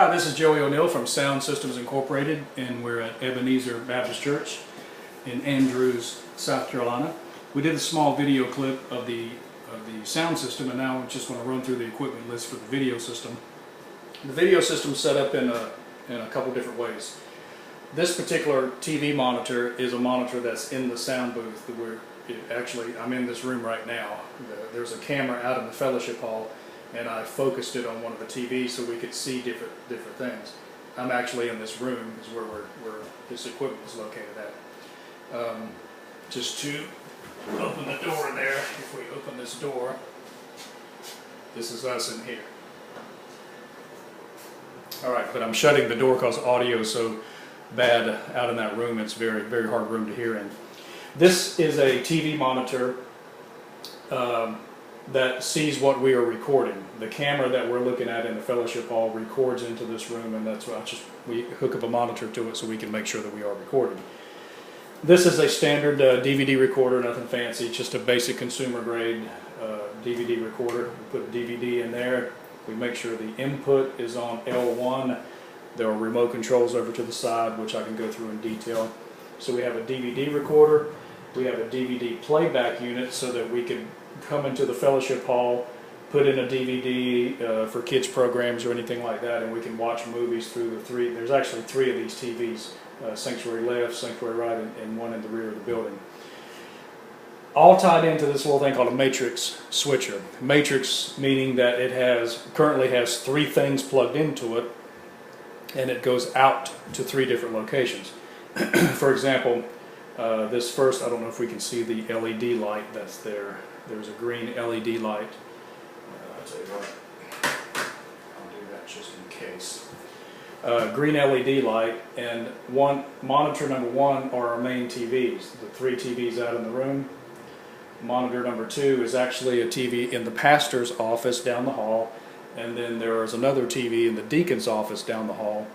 Hi, this is Joey O'Neill from Sound Systems Incorporated, and we're at Ebeneezer Baptist Church in Andrews, South Carolina. We did a small video clip of the sound system, and now we just want to run through the equipment list for the video system. The video system is set up in a couple different ways. This particular TV monitor is a monitor that's in the sound booth. I'm in this room right now. There's a camera out in the fellowship hall, and I focused it on one of the TVs so we could see different things. I'm actually in this room, is where this equipment is located at. Just to open the door there, if we open this door, this is us in here. Alright, but I'm shutting the door because audio is so bad out in that room. It's very, very hard room to hear in. This is a TV monitor that sees what we are recording. The camera that we're looking at in the fellowship hall records into this room, and that's why we hook up a monitor to it so we can make sure that we are recording. This is a standard DVD recorder, nothing fancy, just a basic consumer grade DVD recorder. We put a DVD in there. We make sure the input is on L1. There are remote controls over to the side, which I can go through in detail. So we have a DVD recorder. We have a DVD playback unit so that we can come into the fellowship hall, put in a DVD for kids programs or anything like that, and we can watch movies through the three. There's actually three of these TVs, sanctuary left, sanctuary right, and one in the rear of the building. All tied into this little thing called a matrix switcher. Matrix meaning that it currently has three things plugged into it, and it goes out to three different locations. For example, this first, I don't know if we can see the LED light that's there. There's a green LED light. I'll tell you what, I'll do that just in case. Green LED light, and monitor number one are our main TVs, the three TVs out in the room. Monitor number two is actually a TV in the pastor's office down the hall, and then there is another TV in the deacon's office down the hall.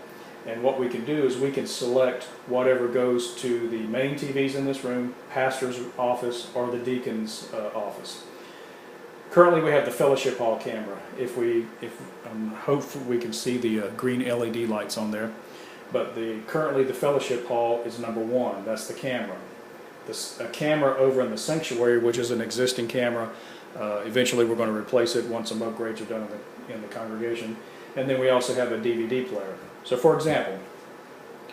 And what we can do is we can select whatever goes to the main TVs in this room, pastor's office, or the deacon's office. Currently we have the fellowship hall camera. Hopefully we can see the green LED lights on there. But currently the fellowship hall is number one. That's the camera. A camera over in the sanctuary, which is an existing camera. Eventually we're going to replace it once some upgrades are done in the congregation. And then we also have a DVD player. So for example,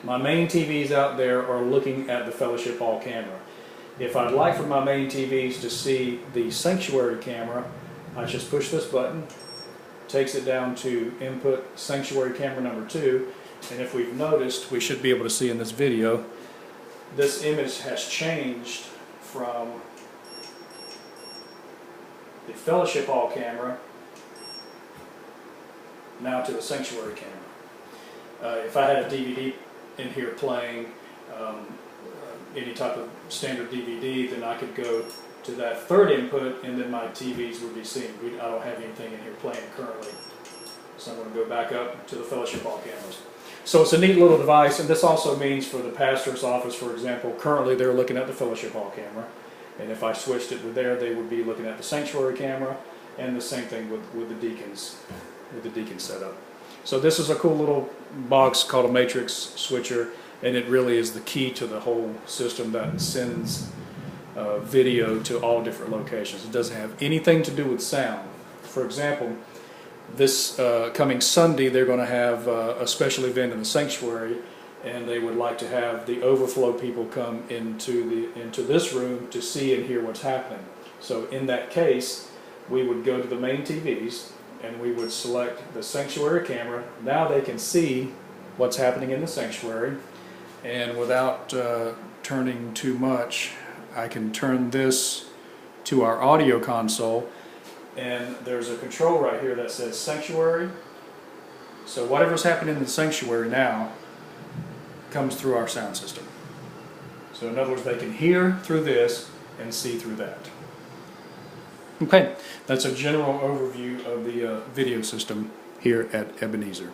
my main TVs out there are looking at the fellowship hall camera. If I'd like for my main TVs to see the sanctuary camera, I just push this button, takes it down to input sanctuary camera number two, and if we've noticed, we should be able to see in this video, this image has changed from the fellowship hall camera now to the sanctuary camera. If I had a DVD in here playing any type of standard DVD, then I could go to that third input, and then my TVs would be seen. I don't have anything in here playing currently. So I'm going to go back up to the fellowship hall cameras. So it's a neat little device, and this also means for the pastor's office, for example, currently they're looking at the fellowship hall camera, and if I switched it with there, they would be looking at the sanctuary camera, and the same thing with the deacons setup. So this is a cool little box called a matrix switcher, and it really is the key to the whole system that sends video to all different locations. It doesn't have anything to do with sound. For example, this coming Sunday they're going to have a special event in the sanctuary, and they would like to have the overflow people come into this room to see and hear what's happening. So in that case, we would go to the main TVs, and we would select the sanctuary camera. Now they can see what's happening in the sanctuary, and without turning too much, I can turn this to our audio console, and there's a control right here that says sanctuary. So whatever's happening in the sanctuary now comes through our sound system. So in other words, they can hear through this and see through that. Okay, that's a general overview of the video system here at Ebeneezer.